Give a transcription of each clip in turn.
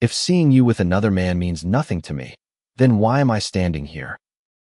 If seeing you with another man means nothing to me, then why am I standing here?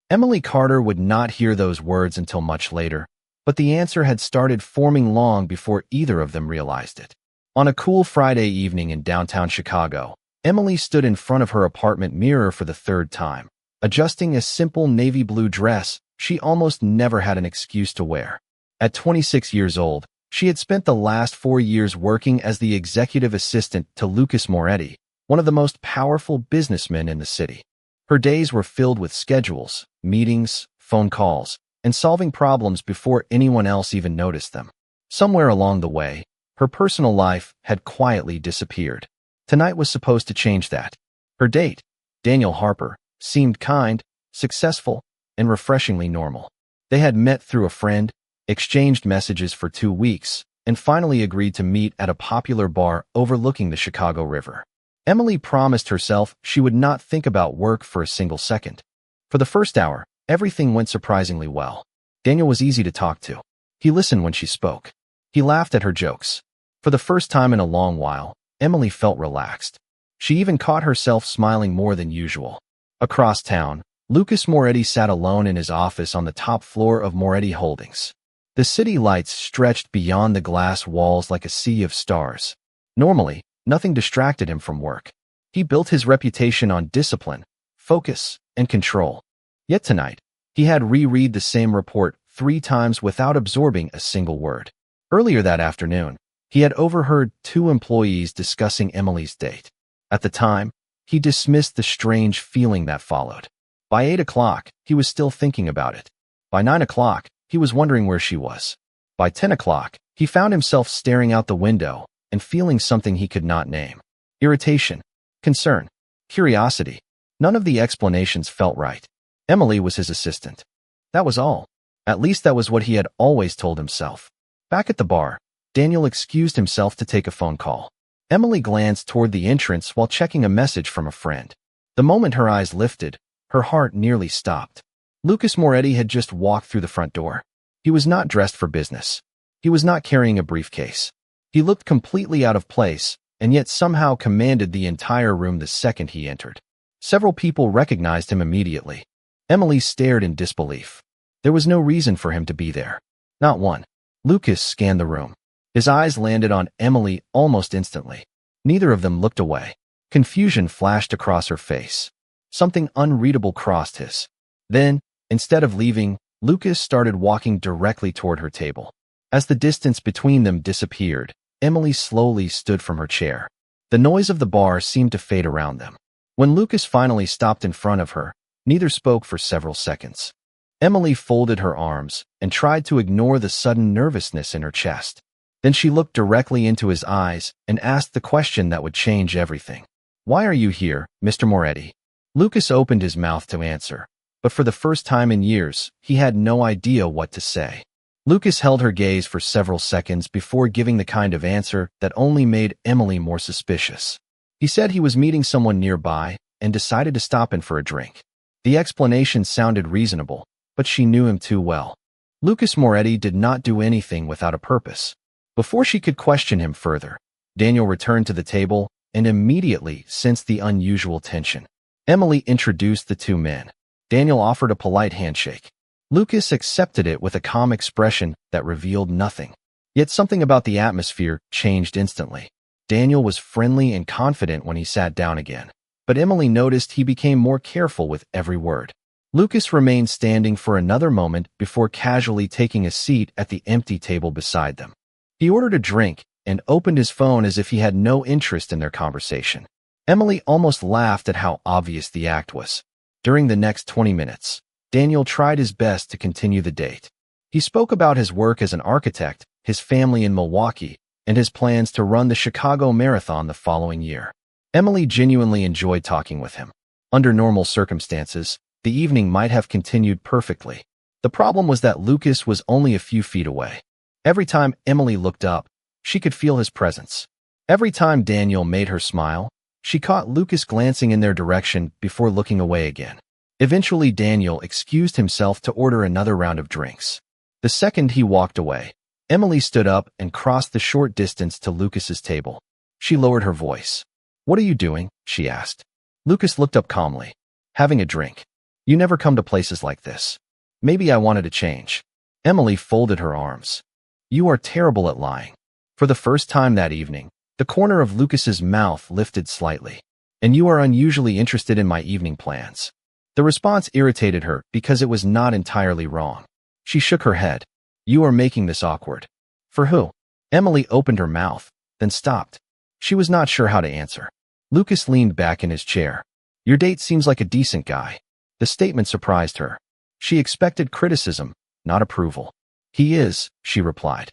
Emily Carter would not hear those words until much later, but the answer had started forming long before either of them realized it. On a cool Friday evening in downtown Chicago, Emily stood in front of her apartment mirror for the third time, adjusting a simple navy blue dress she almost never had an excuse to wear. At 26 years old, she had spent the last 4 years working as the executive assistant to Lucas Moretti, one of the most powerful businessmen in the city. Her days were filled with schedules, meetings, phone calls, and solving problems before anyone else even noticed them. Somewhere along the way, her personal life had quietly disappeared. Tonight was supposed to change that. Her date, Daniel Harper, seemed kind, successful, and refreshingly normal. They had met through a friend, exchanged messages for 2 weeks, and finally agreed to meet at a popular bar overlooking the Chicago River. Emily promised herself she would not think about work for a single second. For the first hour, everything went surprisingly well. Daniel was easy to talk to. He listened when she spoke. He laughed at her jokes. For the first time in a long while, Emily felt relaxed. She even caught herself smiling more than usual. Across town, Lucas Moretti sat alone in his office on the top floor of Moretti Holdings. The city lights stretched beyond the glass walls like a sea of stars. Normally, nothing distracted him from work. He built his reputation on discipline, focus, and control. Yet tonight, he had reread the same report 3 times without absorbing a single word. Earlier that afternoon, he had overheard 2 employees discussing Emily's date. At the time, he dismissed the strange feeling that followed. By 8 o'clock, he was still thinking about it. By 9 o'clock, he was wondering where she was. By 10 o'clock, he found himself staring out the window and feeling something he could not name. Irritation, concern, curiosity. None of the explanations felt right. Emily was his assistant. That was all. At least that was what he had always told himself. Back at the bar, Daniel excused himself to take a phone call. Emily glanced toward the entrance while checking a message from a friend. The moment her eyes lifted, her heart nearly stopped. Lucas Moretti had just walked through the front door. He was not dressed for business. He was not carrying a briefcase. He looked completely out of place, and yet somehow commanded the entire room the second he entered. Several people recognized him immediately. Emily stared in disbelief. There was no reason for him to be there. Not one. Lucas scanned the room. His eyes landed on Emily almost instantly. Neither of them looked away. Confusion flashed across her face. Something unreadable crossed his. Then, instead of leaving, Lucas started walking directly toward her table. As the distance between them disappeared, Emily slowly stood from her chair. The noise of the bar seemed to fade around them. When Lucas finally stopped in front of her, neither spoke for several seconds. Emily folded her arms and tried to ignore the sudden nervousness in her chest. Then she looked directly into his eyes and asked the question that would change everything. "Why are you here, Mr. Moretti?" Lucas opened his mouth to answer, but for the first time in years, he had no idea what to say. Lucas held her gaze for several seconds before giving the kind of answer that only made Emily more suspicious. He said he was meeting someone nearby and decided to stop in for a drink. The explanation sounded reasonable, but she knew him too well. Lucas Moretti did not do anything without a purpose. Before she could question him further, Daniel returned to the table and immediately sensed the unusual tension. Emily introduced the 2 men. Daniel offered a polite handshake. Lucas accepted it with a calm expression that revealed nothing. Yet something about the atmosphere changed instantly. Daniel was friendly and confident when he sat down again, but Emily noticed he became more careful with every word. Lucas remained standing for another moment before casually taking a seat at the empty table beside them. He ordered a drink and opened his phone as if he had no interest in their conversation. Emily almost laughed at how obvious the act was. During the next 20 minutes, Daniel tried his best to continue the date. He spoke about his work as an architect, his family in Milwaukee, and his plans to run the Chicago Marathon the following year. Emily genuinely enjoyed talking with him. Under normal circumstances, the evening might have continued perfectly. The problem was that Lucas was only a few feet away. Every time Emily looked up, she could feel his presence. Every time Daniel made her smile, she caught Lucas glancing in their direction before looking away again. Eventually, Daniel excused himself to order another round of drinks. The second he walked away, Emily stood up and crossed the short distance to Lucas's table. She lowered her voice. What are you doing? She asked. Lucas looked up calmly. Having a drink. You never come to places like this. Maybe I wanted to change. Emily folded her arms. You are terrible at lying. For the first time that evening, the corner of Lucas's mouth lifted slightly. And you are unusually interested in my evening plans. The response irritated her because it was not entirely wrong. She shook her head. You are making this awkward. For who? Emily opened her mouth, then stopped. She was not sure how to answer. Lucas leaned back in his chair. Your date seems like a decent guy. The statement surprised her. She expected criticism, not approval. He is, she replied.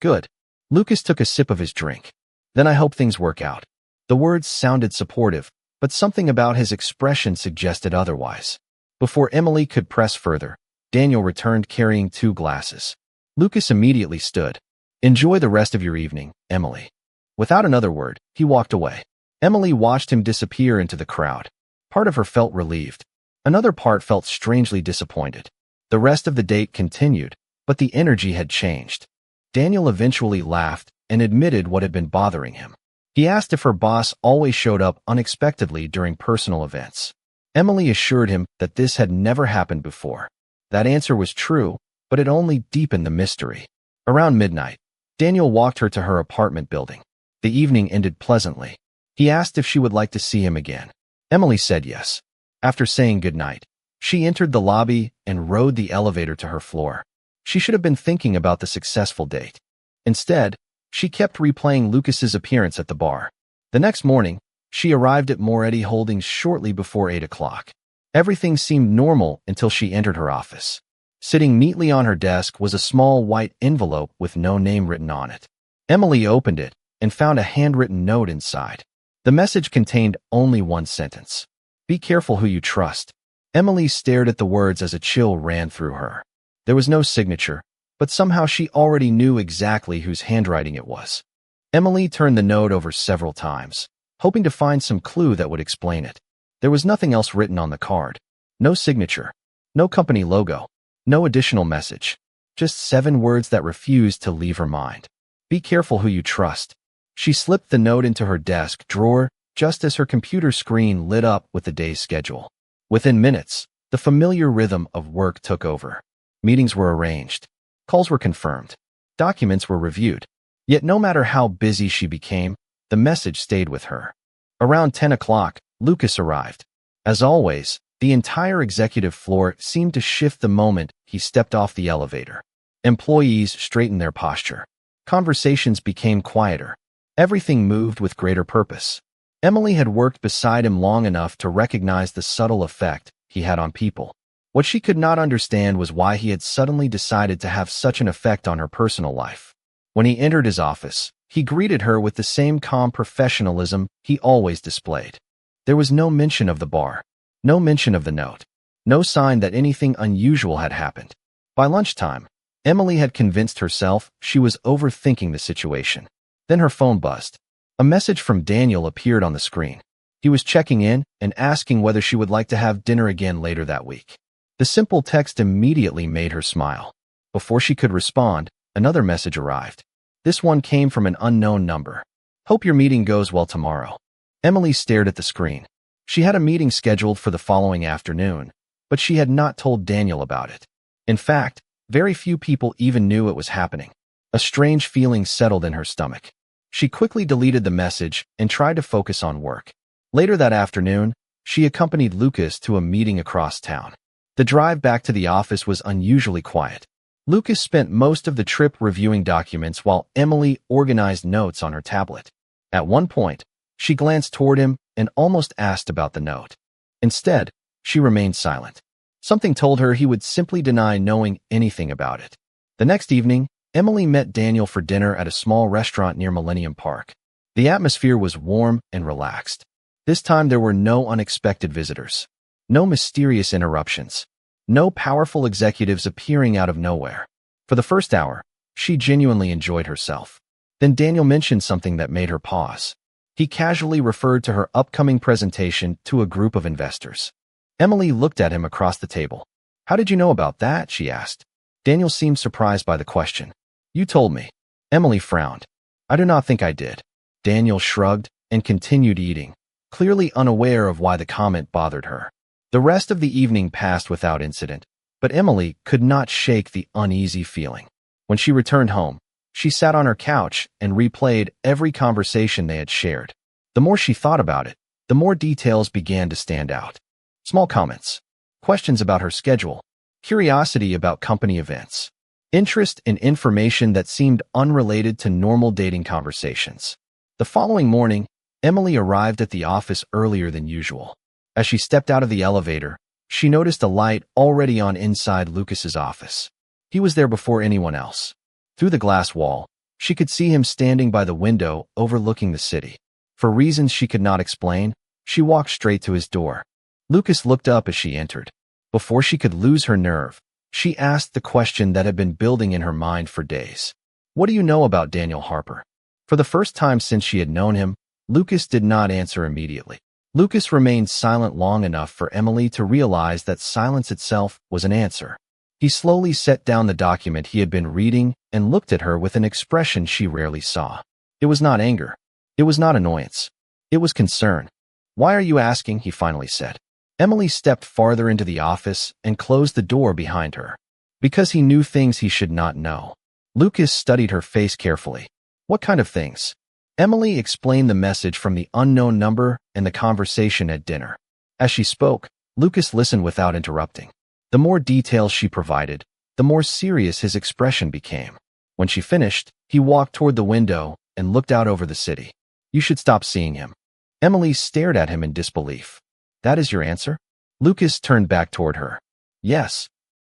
Good. Lucas took a sip of his drink. Then I hope things work out. The words sounded supportive, but something about his expression suggested otherwise. Before Emily could press further, Daniel returned carrying 2 glasses. Lucas immediately stood. Enjoy the rest of your evening, Emily. Without another word, he walked away. Emily watched him disappear into the crowd. Part of her felt relieved. Another part felt strangely disappointed. The rest of the date continued, but the energy had changed. Daniel eventually laughed and admitted what had been bothering him. He asked if her boss always showed up unexpectedly during personal events. Emily assured him that this had never happened before. That answer was true, but it only deepened the mystery. Around midnight, Daniel walked her to her apartment building. The evening ended pleasantly. He asked if she would like to see him again. Emily said yes. After saying goodnight, she entered the lobby and rode the elevator to her floor. She should have been thinking about the successful date. Instead, she kept replaying Lucas's appearance at the bar. The next morning, she arrived at Moretti Holdings shortly before 8 o'clock. Everything seemed normal until she entered her office. Sitting neatly on her desk was a small white envelope with no name written on it. Emily opened it and found a handwritten note inside. The message contained only one sentence. Be careful who you trust. Emily stared at the words as a chill ran through her. There was no signature, but somehow she already knew exactly whose handwriting it was. Emily turned the note over several times, hoping to find some clue that would explain it. There was nothing else written on the card. No signature, no company logo, no additional message. Just 7 words that refused to leave her mind. Be careful who you trust. She slipped the note into her desk drawer just as her computer screen lit up with the day's schedule. Within minutes, the familiar rhythm of work took over. Meetings were arranged. Calls were confirmed. Documents were reviewed. Yet no matter how busy she became, the message stayed with her. Around 10 o'clock, Lucas arrived. As always, the entire executive floor seemed to shift the moment he stepped off the elevator. Employees straightened their posture. Conversations became quieter. Everything moved with greater purpose. Emily had worked beside him long enough to recognize the subtle effect he had on people. What she could not understand was why he had suddenly decided to have such an effect on her personal life. When he entered his office, he greeted her with the same calm professionalism he always displayed. There was no mention of the bar, no mention of the note, no sign that anything unusual had happened. By lunchtime, Emily had convinced herself she was overthinking the situation. Then her phone buzzed. A message from Daniel appeared on the screen. He was checking in and asking whether she would like to have dinner again later that week. The simple text immediately made her smile. Before she could respond, another message arrived. This one came from an unknown number. Hope your meeting goes well tomorrow. Emily stared at the screen. She had a meeting scheduled for the following afternoon, but she had not told Daniel about it. In fact, very few people even knew it was happening. A strange feeling settled in her stomach. She quickly deleted the message and tried to focus on work. Later that afternoon, she accompanied Lucas to a meeting across town. The drive back to the office was unusually quiet. Lucas spent most of the trip reviewing documents while Emily organized notes on her tablet. At one point, she glanced toward him and almost asked about the note. Instead, she remained silent. Something told her he would simply deny knowing anything about it. The next evening, Emily met Daniel for dinner at a small restaurant near Millennium Park. The atmosphere was warm and relaxed. This time there were no unexpected visitors, no mysterious interruptions, no powerful executives appearing out of nowhere. For the first hour, she genuinely enjoyed herself. Then Daniel mentioned something that made her pause. He casually referred to her upcoming presentation to a group of investors. Emily looked at him across the table. How did you know about that? She asked. Daniel seemed surprised by the question. You told me. Emily frowned. I do not think I did. Daniel shrugged, and continued eating, clearly unaware of why the comment bothered her. The rest of the evening passed without incident, but Emily could not shake the uneasy feeling. When she returned home, she sat on her couch and replayed every conversation they had shared. The more she thought about it, the more details began to stand out. Small comments, questions about her schedule, curiosity about company events, interest in information that seemed unrelated to normal dating conversations. The following morning, Emily arrived at the office earlier than usual. As she stepped out of the elevator, she noticed a light already on inside Lucas's office. He was there before anyone else. Through the glass wall, she could see him standing by the window overlooking the city. For reasons she could not explain, she walked straight to his door. Lucas looked up as she entered. Before she could lose her nerve, she asked the question that had been building in her mind for days. "What do you know about Daniel Harper?" For the first time since she had known him, Lucas did not answer immediately. Lucas remained silent long enough for Emily to realize that silence itself was an answer. He slowly set down the document he had been reading and looked at her with an expression she rarely saw. It was not anger. It was not annoyance. It was concern. "Why are you asking?" he finally said. Emily stepped farther into the office and closed the door behind her. Because he knew things he should not know. Lucas studied her face carefully. "What kind of things?" Emily explained the message from the unknown number and the conversation at dinner. As she spoke, Lucas listened without interrupting. The more details she provided, the more serious his expression became. When she finished, he walked toward the window and looked out over the city. "You should stop seeing him." Emily stared at him in disbelief. "That is your answer?" Lucas turned back toward her. "Yes.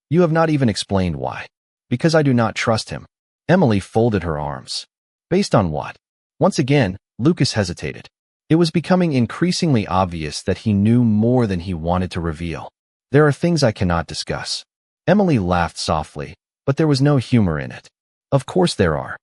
You have not even explained why." "Because I do not trust him." Emily folded her arms. "Based on what?" Once again, Lucas hesitated. It was becoming increasingly obvious that he knew more than he wanted to reveal. "There are things I cannot discuss." Emily laughed softly, but there was no humor in it. Of course there are.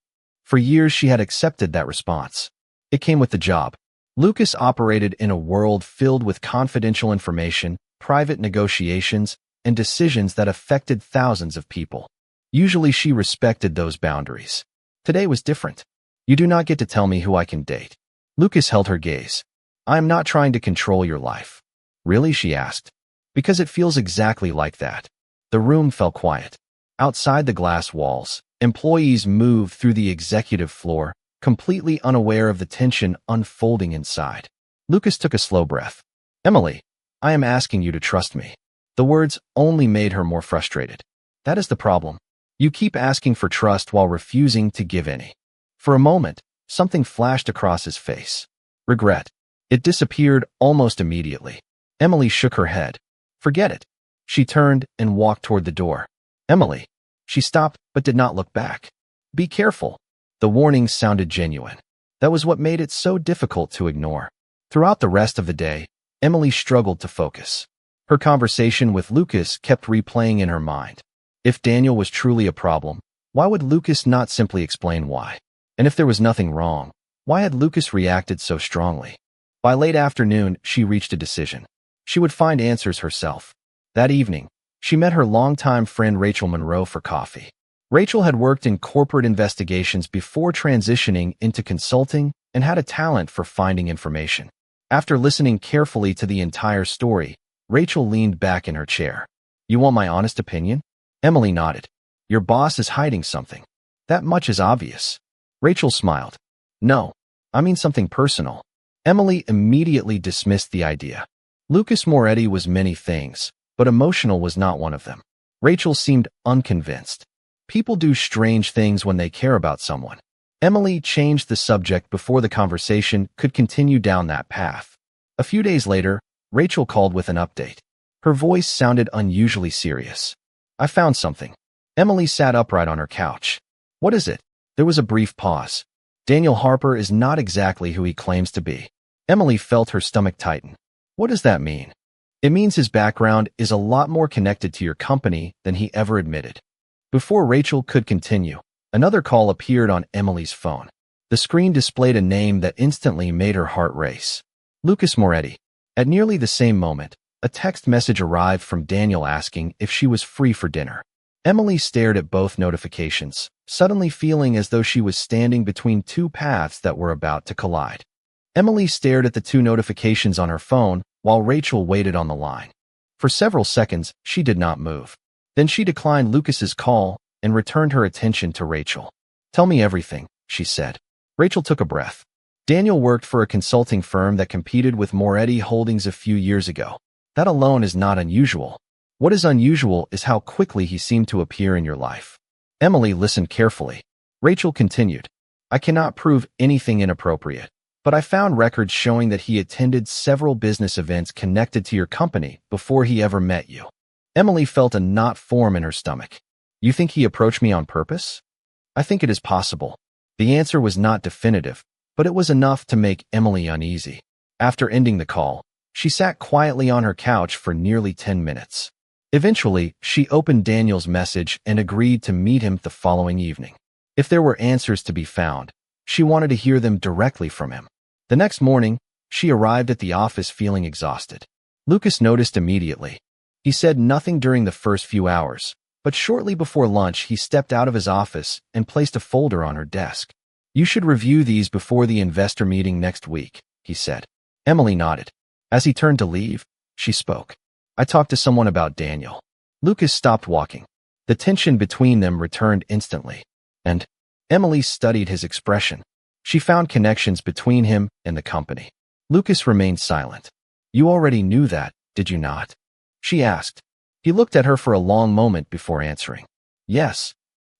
For years she had accepted that response. It came with the job. Lucas operated in a world filled with confidential information, private negotiations, and decisions that affected thousands of people. Usually she respected those boundaries. Today was different. "You do not get to tell me who I can date." Lucas held her gaze. "I am not trying to control your life." "Really?" she asked. "Because it feels exactly like that." The room fell quiet. Outside the glass walls, employees moved through the executive floor, completely unaware of the tension unfolding inside. Lucas took a slow breath. "Emily, I am asking you to trust me." The words only made her more frustrated. "That is the problem. You keep asking for trust while refusing to give any." For a moment, something flashed across his face. Regret. It disappeared almost immediately. Emily shook her head. "Forget it." She turned and walked toward the door. "Emily." She stopped but did not look back. "Be careful." The warning sounded genuine. That was what made it so difficult to ignore. Throughout the rest of the day, Emily struggled to focus. Her conversation with Lucas kept replaying in her mind. If Daniel was truly a problem, why would Lucas not simply explain why? And if there was nothing wrong, why had Lucas reacted so strongly? By late afternoon, she reached a decision. She would find answers herself. That evening, she met her longtime friend Rachel Monroe for coffee. Rachel had worked in corporate investigations before transitioning into consulting and had a talent for finding information. After listening carefully to the entire story, Rachel leaned back in her chair. "You want my honest opinion?" Emily nodded. "Your boss is hiding something. That much is obvious." Rachel smiled. "No, I mean something personal." Emily immediately dismissed the idea. Lucas Moretti was many things, but emotional was not one of them. Rachel seemed unconvinced. People do strange things when they care about someone. Emily changed the subject before the conversation could continue down that path. A few days later, Rachel called with an update. Her voice sounded unusually serious. "I found something." Emily sat upright on her couch. "What is it?" There was a brief pause. "Daniel Harper is not exactly who he claims to be." Emily felt her stomach tighten. "What does that mean?" "It means his background is a lot more connected to your company than he ever admitted." Before Rachel could continue, another call appeared on Emily's phone. The screen displayed a name that instantly made her heart race. Lucas Moretti. At nearly the same moment, a text message arrived from Daniel asking if she was free for dinner. Emily stared at both notifications, suddenly feeling as though she was standing between two paths that were about to collide. Emily stared at the two notifications on her phone while Rachel waited on the line. For several seconds, she did not move. Then she declined Lucas's call and returned her attention to Rachel. "Tell me everything," she said. Rachel took a breath. Daniel worked for a consulting firm that competed with Moretti Holdings a few years ago. That alone is not unusual. What is unusual is how quickly he seemed to appear in your life. Emily listened carefully. Rachel continued, "I cannot prove anything inappropriate, but I found records showing that he attended several business events connected to your company before he ever met you." Emily felt a knot form in her stomach. "You think he approached me on purpose?" "I think it is possible." The answer was not definitive, but it was enough to make Emily uneasy. After ending the call, she sat quietly on her couch for nearly 10 minutes. Eventually, she opened Daniel's message and agreed to meet him the following evening. If there were answers to be found, she wanted to hear them directly from him. The next morning, she arrived at the office feeling exhausted. Lucas noticed immediately. He said nothing during the first few hours, but shortly before lunch he stepped out of his office and placed a folder on her desk. "You should review these before the investor meeting next week," he said. Emily nodded. As he turned to leave, she spoke. "I talked to someone about Daniel." Lucas stopped walking. The tension between them returned instantly. And Emily studied his expression. She found connections between him and the company. Lucas remained silent. "You already knew that, did you not?" she asked. He looked at her for a long moment before answering. "Yes."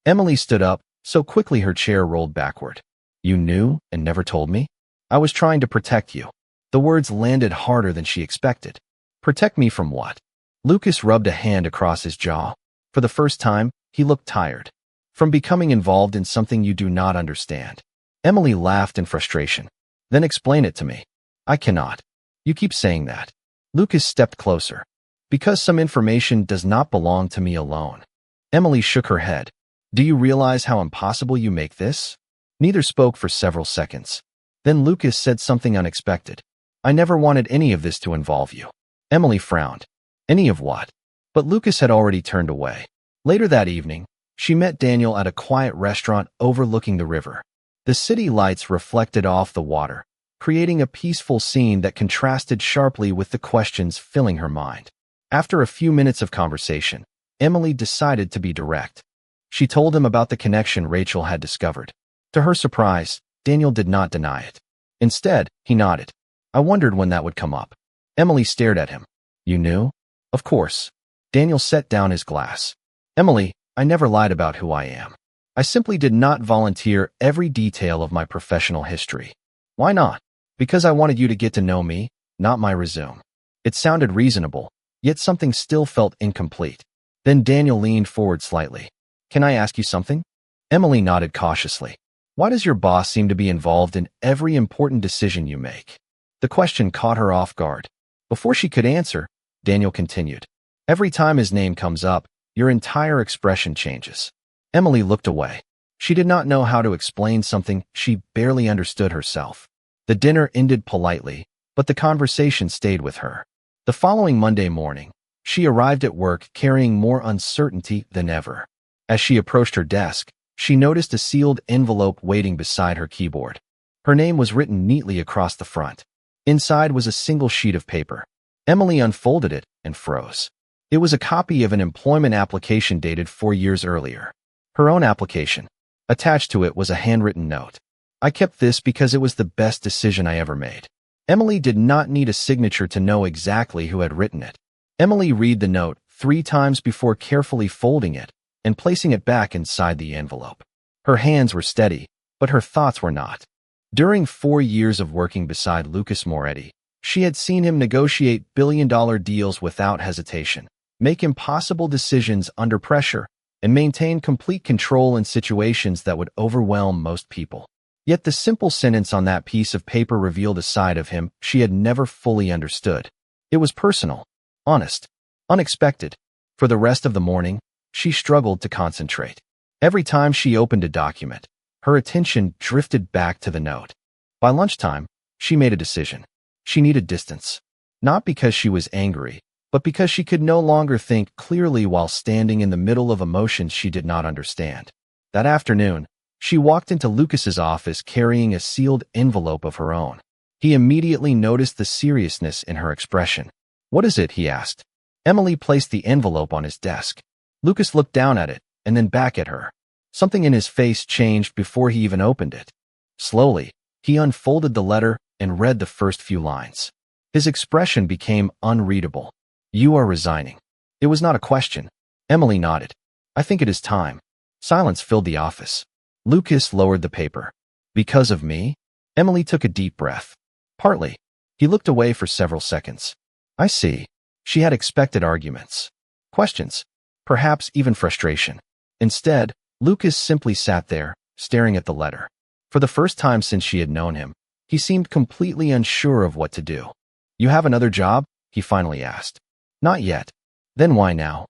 Emily stood up, so quickly her chair rolled backward. "You knew and never told me?" "I was trying to protect you." The words landed harder than she expected. "Protect me from what?" Lucas rubbed a hand across his jaw. For the first time, he looked tired. "From becoming involved in something you do not understand." Emily laughed in frustration. "Then explain it to me." "I cannot." "You keep saying that." Lucas stepped closer. "Because some information does not belong to me alone." Emily shook her head. "Do you realize how impossible you make this?" Neither spoke for several seconds. Then Lucas said something unexpected. "I never wanted any of this to involve you." Emily frowned. "Any of what?" But Lucas had already turned away. Later that evening, she met Daniel at a quiet restaurant overlooking the river. The city lights reflected off the water, creating a peaceful scene that contrasted sharply with the questions filling her mind. After a few minutes of conversation, Emily decided to be direct. She told him about the connection Rachel had discovered. To her surprise, Daniel did not deny it. Instead, he nodded. "I wondered when that would come up." Emily stared at him. "You knew?" "Of course." Daniel set down his glass. "Emily, I never lied about who I am. I simply did not volunteer every detail of my professional history." "Why not?" "Because I wanted you to get to know me, not my resume." It sounded reasonable, yet something still felt incomplete. Then Daniel leaned forward slightly. "Can I ask you something?" Emily nodded cautiously. "Why does your boss seem to be involved in every important decision you make?" The question caught her off guard. Before she could answer, Daniel continued. "Every time his name comes up, your entire expression changes." Emily looked away. She did not know how to explain something she barely understood herself. The dinner ended politely, but the conversation stayed with her. The following Monday morning, she arrived at work carrying more uncertainty than ever. As she approached her desk, she noticed a sealed envelope waiting beside her keyboard. Her name was written neatly across the front. Inside was a single sheet of paper. Emily unfolded it and froze. It was a copy of an employment application dated 4 years earlier. Her own application. Attached to it was a handwritten note. "I kept this because it was the best decision I ever made." Emily did not need a signature to know exactly who had written it. Emily read the note 3 times before carefully folding it and placing it back inside the envelope. Her hands were steady, but her thoughts were not. During 4 years of working beside Lucas Moretti, she had seen him negotiate billion-dollar deals without hesitation, make impossible decisions under pressure, and maintain complete control in situations that would overwhelm most people. Yet the simple sentence on that piece of paper revealed a side of him she had never fully understood. It was personal, honest, unexpected. For the rest of the morning, she struggled to concentrate. Every time she opened a document, her attention drifted back to the note. By lunchtime, she made a decision. She needed distance. Not because she was angry, but because she could no longer think clearly while standing in the middle of emotions she did not understand. That afternoon, she walked into Lucas's office carrying a sealed envelope of her own. He immediately noticed the seriousness in her expression. "What is it?" he asked. Emily placed the envelope on his desk. Lucas looked down at it and then back at her. Something in his face changed before he even opened it. Slowly, he unfolded the letter and read the first few lines. His expression became unreadable. "You are resigning." It was not a question. Emily nodded. "I think it is time." Silence filled the office. Lucas lowered the paper. "Because of me?" Emily took a deep breath. "Partly." He looked away for several seconds. "I see." She had expected arguments, questions, perhaps even frustration. Instead, Lucas simply sat there, staring at the letter. For the first time since she had known him, he seemed completely unsure of what to do. "You have another job?" he finally asked. "Not yet." "Then why now?"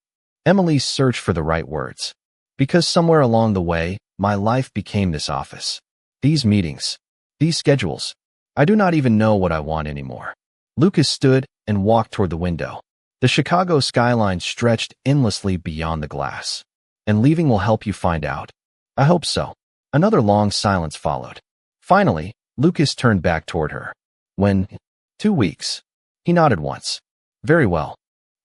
Emily searched for the right words. "Because somewhere along the way, my life became this office. These meetings. These schedules. I do not even know what I want anymore." Lucas stood and walked toward the window. The Chicago skyline stretched endlessly beyond the glass. "And leaving will help you find out?" "I hope so." Another long silence followed. Finally, Lucas turned back toward her. "When?" 2 weeks. He nodded once. "Very well."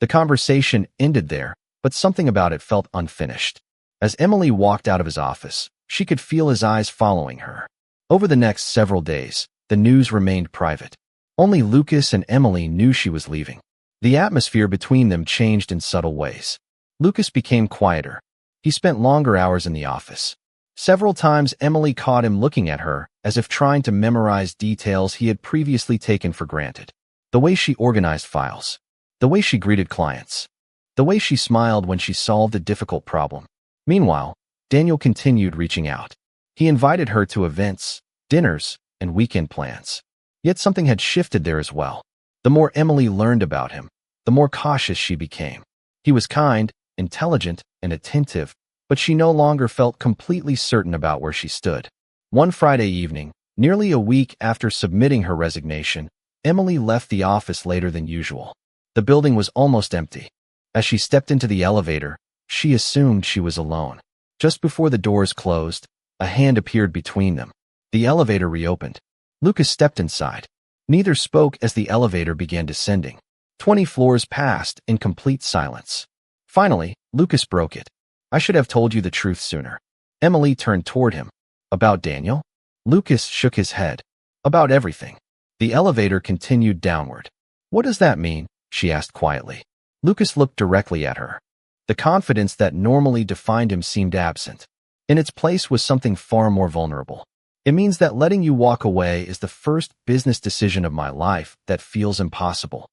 The conversation ended there, but something about it felt unfinished. As Emily walked out of his office, she could feel his eyes following her. Over the next several days, the news remained private. Only Lucas and Emily knew she was leaving. The atmosphere between them changed in subtle ways. Lucas became quieter. He spent longer hours in the office. Several times Emily caught him looking at her, as if trying to memorize details he had previously taken for granted. The way she organized files. The way she greeted clients. The way she smiled when she solved a difficult problem. Meanwhile, Daniel continued reaching out. He invited her to events, dinners, and weekend plans. Yet something had shifted there as well. The more Emily learned about him, the more cautious she became. He was kind, intelligent, and attentive, but she no longer felt completely certain about where she stood. One Friday evening, nearly a week after submitting her resignation, Emily left the office later than usual. The building was almost empty. As she stepped into the elevator, she assumed she was alone. Just before the doors closed, a hand appeared between them. The elevator reopened. Lucas stepped inside. Neither spoke as the elevator began descending. 20 floors passed in complete silence. Finally, Lucas broke it. "I should have told you the truth sooner." Emily turned toward him. "About Daniel?" Lucas shook his head. "About everything." The elevator continued downward. "What does that mean?" she asked quietly. Lucas looked directly at her. The confidence that normally defined him seemed absent. In its place was something far more vulnerable. "It means that letting you walk away is the first business decision of my life that feels impossible."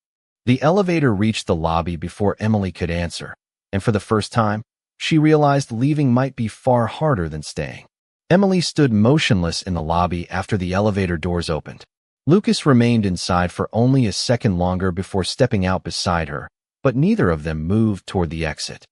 The elevator reached the lobby before Emily could answer, and for the first time, she realized leaving might be far harder than staying. Emily stood motionless in the lobby after the elevator doors opened. Lucas remained inside for only a second longer before stepping out beside her, but neither of them moved toward the exit.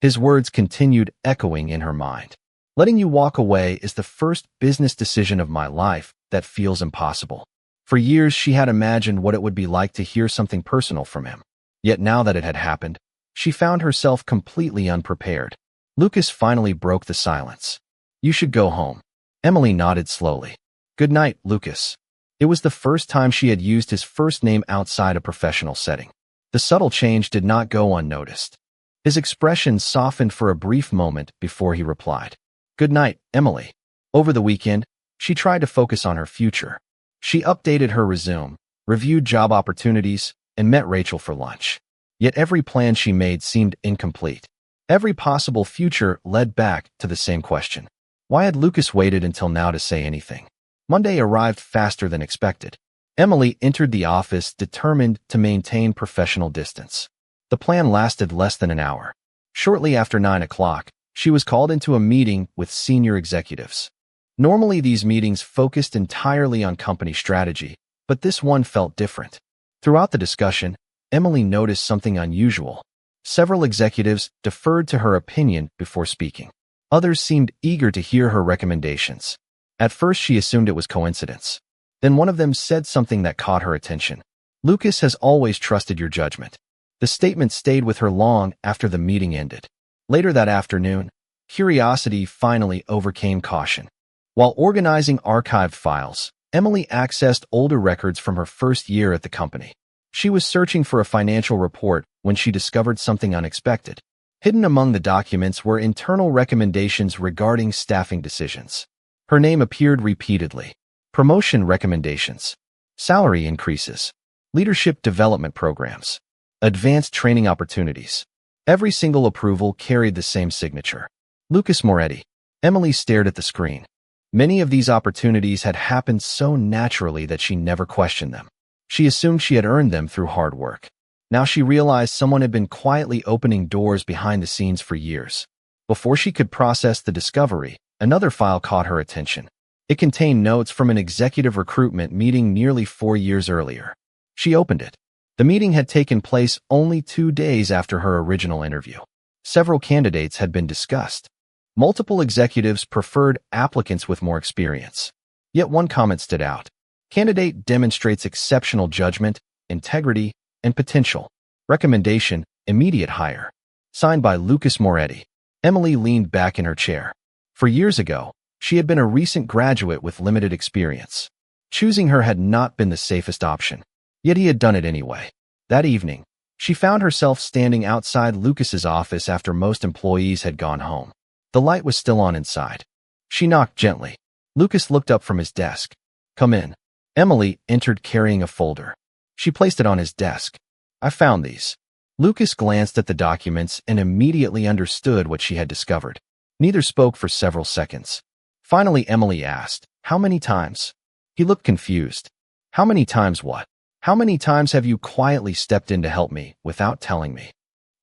His words continued echoing in her mind. "Letting you walk away is the first business decision of my life that feels impossible." For years, she had imagined what it would be like to hear something personal from him. Yet now that it had happened, she found herself completely unprepared. Lucas finally broke the silence. "You should go home." Emily nodded slowly. "Good night, Lucas." It was the first time she had used his first name outside a professional setting. The subtle change did not go unnoticed. His expression softened for a brief moment before he replied, "Good night, Emily." Over the weekend, she tried to focus on her future. She updated her resume, reviewed job opportunities, and met Rachel for lunch. Yet every plan she made seemed incomplete. Every possible future led back to the same question. Why had Lucas waited until now to say anything? Monday arrived faster than expected. Emily entered the office determined to maintain professional distance. The plan lasted less than an hour. Shortly after 9 o'clock, she was called into a meeting with senior executives. Normally, these meetings focused entirely on company strategy, but this one felt different. Throughout the discussion, Emily noticed something unusual. Several executives deferred to her opinion before speaking. Others seemed eager to hear her recommendations. At first, she assumed it was coincidence. Then one of them said something that caught her attention. "Lucas has always trusted your judgment." The statement stayed with her long after the meeting ended. Later that afternoon, curiosity finally overcame caution. While organizing archived files, Emily accessed older records from her first year at the company. She was searching for a financial report when she discovered something unexpected. Hidden among the documents were internal recommendations regarding staffing decisions. Her name appeared repeatedly. Promotion recommendations, salary increases, leadership development programs, advanced training opportunities. Every single approval carried the same signature. Lucas Moretti. Emily stared at the screen. Many of these opportunities had happened so naturally that she never questioned them. She assumed she had earned them through hard work. Now she realized someone had been quietly opening doors behind the scenes for years. Before she could process the discovery, another file caught her attention. It contained notes from an executive recruitment meeting nearly 4 years earlier. She opened it. The meeting had taken place only 2 days after her original interview. Several candidates had been discussed. Multiple executives preferred applicants with more experience. Yet one comment stood out. Candidate demonstrates exceptional judgment, integrity, and potential. Recommendation, immediate hire. Signed by Lucas Moretti. Emily leaned back in her chair. For years ago, she had been a recent graduate with limited experience. Choosing her had not been the safest option. Yet he had done it anyway. That evening, she found herself standing outside Lucas's office after most employees had gone home. The light was still on inside. She knocked gently. Lucas looked up from his desk. "Come in." Emily entered carrying a folder. She placed it on his desk. "I found these." Lucas glanced at the documents and immediately understood what she had discovered. Neither spoke for several seconds. Finally, Emily asked, "How many times?" He looked confused. "How many times what? How many times have you quietly stepped in to help me without telling me?"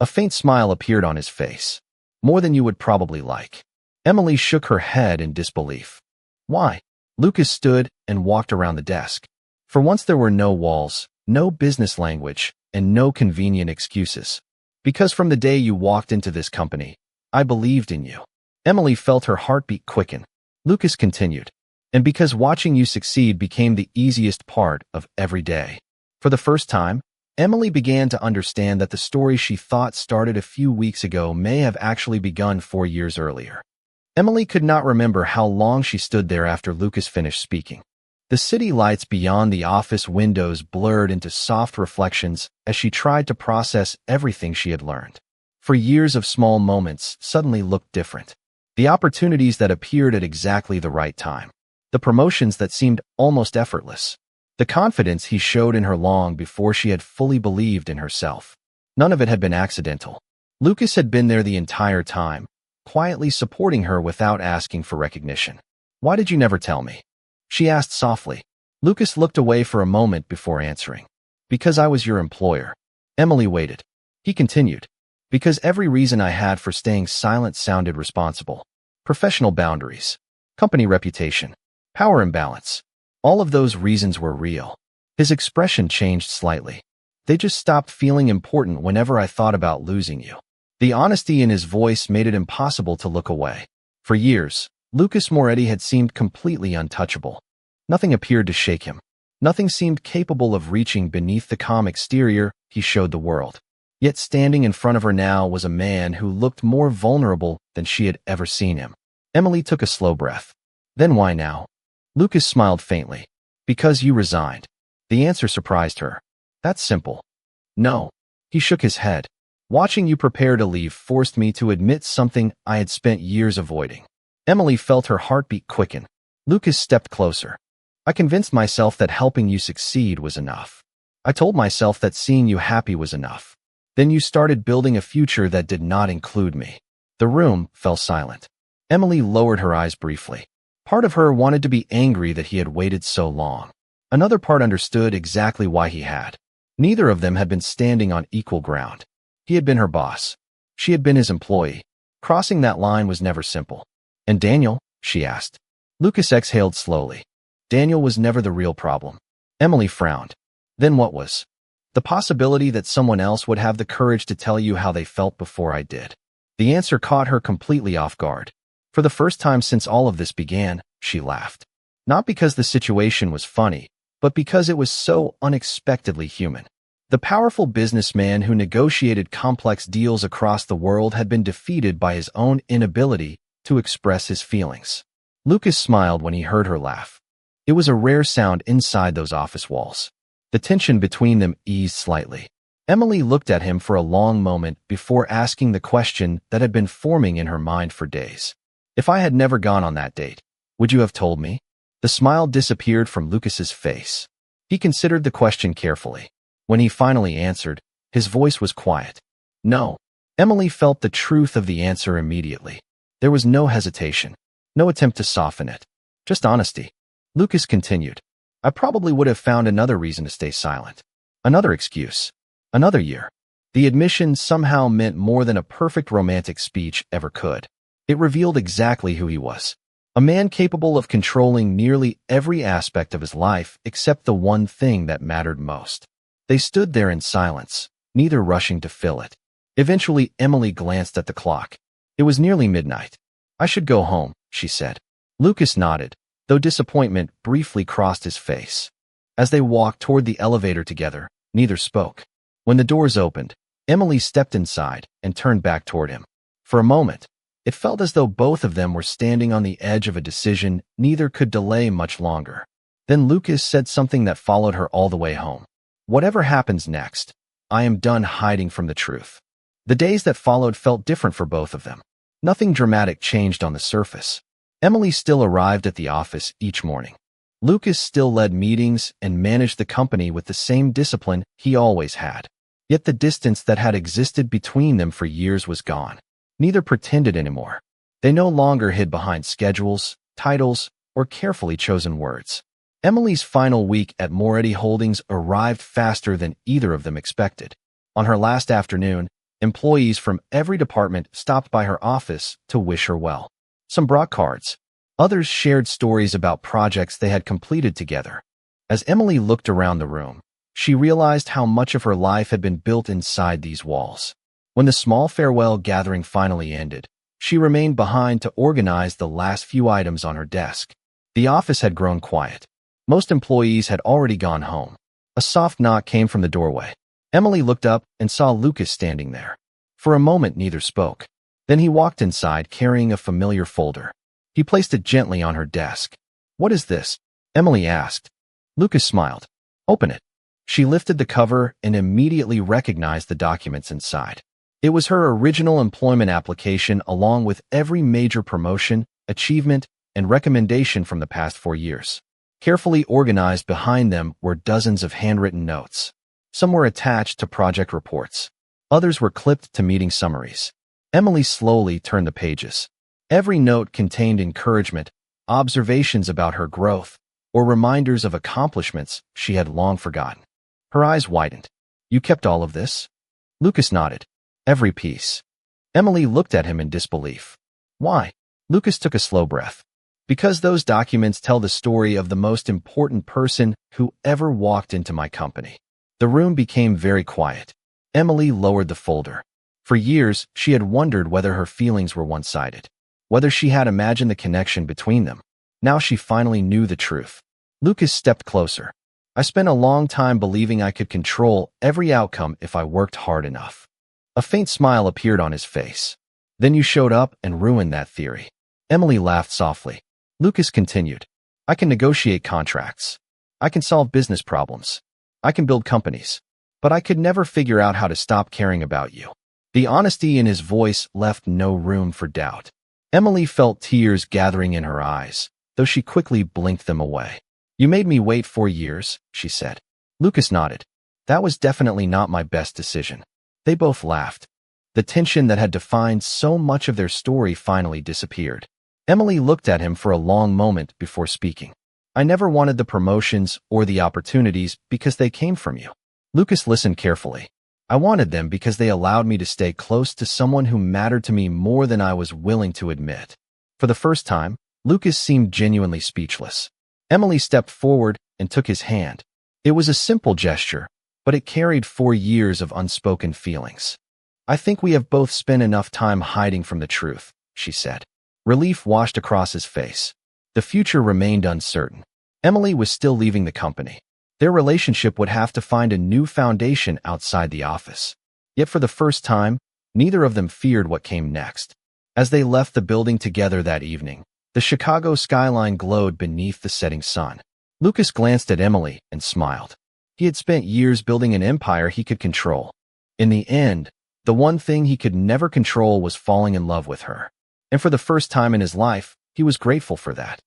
A faint smile appeared on his face. "More than you would probably like." Emily shook her head in disbelief. "Why?" Lucas stood and walked around the desk. For once there were no walls, no business language, and no convenient excuses. "Because from the day you walked into this company, I believed in you." Emily felt her heartbeat quicken. Lucas continued. "And because watching you succeed became the easiest part of every day." For the first time, Emily began to understand that the story she thought started a few weeks ago may have actually begun 4 years earlier. Emily could not remember how long she stood there after Lucas finished speaking. The city lights beyond the office windows blurred into soft reflections as she tried to process everything she had learned. For years of small moments suddenly looked different. The opportunities that appeared at exactly the right time. The promotions that seemed almost effortless. The confidence he showed in her long before she had fully believed in herself. None of it had been accidental. Lucas had been there the entire time, quietly supporting her without asking for recognition. "Why did you never tell me?" she asked softly. Lucas looked away for a moment before answering. "Because I was your employer." Emily waited. He continued. "Because every reason I had for staying silent sounded responsible. Professional boundaries, company reputation, power imbalance. All of those reasons were real." His expression changed slightly. "They just stopped feeling important whenever I thought about losing you." The honesty in his voice made it impossible to look away. For years, Lucas Moretti had seemed completely untouchable. Nothing appeared to shake him. Nothing seemed capable of reaching beneath the calm exterior he showed the world. Yet standing in front of her now was a man who looked more vulnerable than she had ever seen him. Emily took a slow breath. "Then why now?" Lucas smiled faintly. "Because you resigned." The answer surprised her. "That's simple." "No." He shook his head. "Watching you prepare to leave forced me to admit something I had spent years avoiding." Emily felt her heartbeat quicken. Lucas stepped closer. "I convinced myself that helping you succeed was enough. I told myself that seeing you happy was enough. Then you started building a future that did not include me." The room fell silent. Emily lowered her eyes briefly. Part of her wanted to be angry that he had waited so long. Another part understood exactly why he had. Neither of them had been standing on equal ground. He had been her boss. She had been his employee. Crossing that line was never simple. "And Daniel?" she asked. Lucas exhaled slowly. "Daniel was never the real problem." Emily frowned. "Then what was?" "The possibility that someone else would have the courage to tell you how they felt before I did." The answer caught her completely off guard. For the first time since all of this began, she laughed. Not because the situation was funny, but because it was so unexpectedly human. The powerful businessman who negotiated complex deals across the world had been defeated by his own inability to express his feelings. Lucas smiled when he heard her laugh. It was a rare sound inside those office walls. The tension between them eased slightly. Emily looked at him for a long moment before asking the question that had been forming in her mind for days. If I had never gone on that date, would you have told me? The smile disappeared from Lucas's face. He considered the question carefully. When he finally answered, his voice was quiet. No. Emily felt the truth of the answer immediately. There was no hesitation, no attempt to soften it, just honesty. Lucas continued, I probably would have found another reason to stay silent. Another excuse. Another year. The admission somehow meant more than a perfect romantic speech ever could. It revealed exactly who he was. A man capable of controlling nearly every aspect of his life except the one thing that mattered most. They stood there in silence, neither rushing to fill it. Eventually, Emily glanced at the clock. It was nearly midnight. I should go home, she said. Lucas nodded, though disappointment briefly crossed his face. As they walked toward the elevator together, neither spoke. When the doors opened, Emily stepped inside and turned back toward him. For a moment, it felt as though both of them were standing on the edge of a decision neither could delay much longer. Then Lucas said something that followed her all the way home. Whatever happens next, I am done hiding from the truth. The days that followed felt different for both of them. Nothing dramatic changed on the surface. Emily still arrived at the office each morning. Lucas still led meetings and managed the company with the same discipline he always had. Yet the distance that had existed between them for years was gone. Neither pretended anymore. They no longer hid behind schedules, titles, or carefully chosen words. Emily's final week at Moretti Holdings arrived faster than either of them expected. On her last afternoon, employees from every department stopped by her office to wish her well. Some brought cards. Others shared stories about projects they had completed together. As Emily looked around the room, she realized how much of her life had been built inside these walls. When the small farewell gathering finally ended, she remained behind to organize the last few items on her desk. The office had grown quiet. Most employees had already gone home. A soft knock came from the doorway. Emily looked up and saw Lucas standing there. For a moment, neither spoke. Then he walked inside carrying a familiar folder. He placed it gently on her desk. What is this? Emily asked. Lucas smiled. Open it. She lifted the cover and immediately recognized the documents inside. It was her original employment application along with every major promotion, achievement, and recommendation from the past 4 years. Carefully organized behind them were dozens of handwritten notes. Some were attached to project reports. Others were clipped to meeting summaries. Emily slowly turned the pages. Every note contained encouragement, observations about her growth, or reminders of accomplishments she had long forgotten. Her eyes widened. You kept all of this? Lucas nodded. Every piece. Emily looked at him in disbelief. Why? Lucas took a slow breath. Because those documents tell the story of the most important person who ever walked into my company. The room became very quiet. Emily lowered the folder. For years, she had wondered whether her feelings were one-sided, whether she had imagined the connection between them. Now she finally knew the truth. Lucas stepped closer. I spent a long time believing I could control every outcome if I worked hard enough. A faint smile appeared on his face. Then you showed up and ruined that theory. Emily laughed softly. Lucas continued. I can negotiate contracts. I can solve business problems. I can build companies. But I could never figure out how to stop caring about you. The honesty in his voice left no room for doubt. Emily felt tears gathering in her eyes, though she quickly blinked them away. You made me wait 4 years, she said. Lucas nodded. That was definitely not my best decision. They both laughed. The tension that had defined so much of their story finally disappeared. Emily looked at him for a long moment before speaking. I never wanted the promotions or the opportunities because they came from you. Lucas listened carefully. I wanted them because they allowed me to stay close to someone who mattered to me more than I was willing to admit. For the first time, Lucas seemed genuinely speechless. Emily stepped forward and took his hand. It was a simple gesture, but it carried 4 years of unspoken feelings. I think we have both spent enough time hiding from the truth, she said. Relief washed across his face. The future remained uncertain. Emily was still leaving the company. Their relationship would have to find a new foundation outside the office. Yet for the first time, neither of them feared what came next. As they left the building together that evening, the Chicago skyline glowed beneath the setting sun. Lucas glanced at Emily and smiled. He had spent years building an empire he could control. In the end, the one thing he could never control was falling in love with her. And for the first time in his life, he was grateful for that.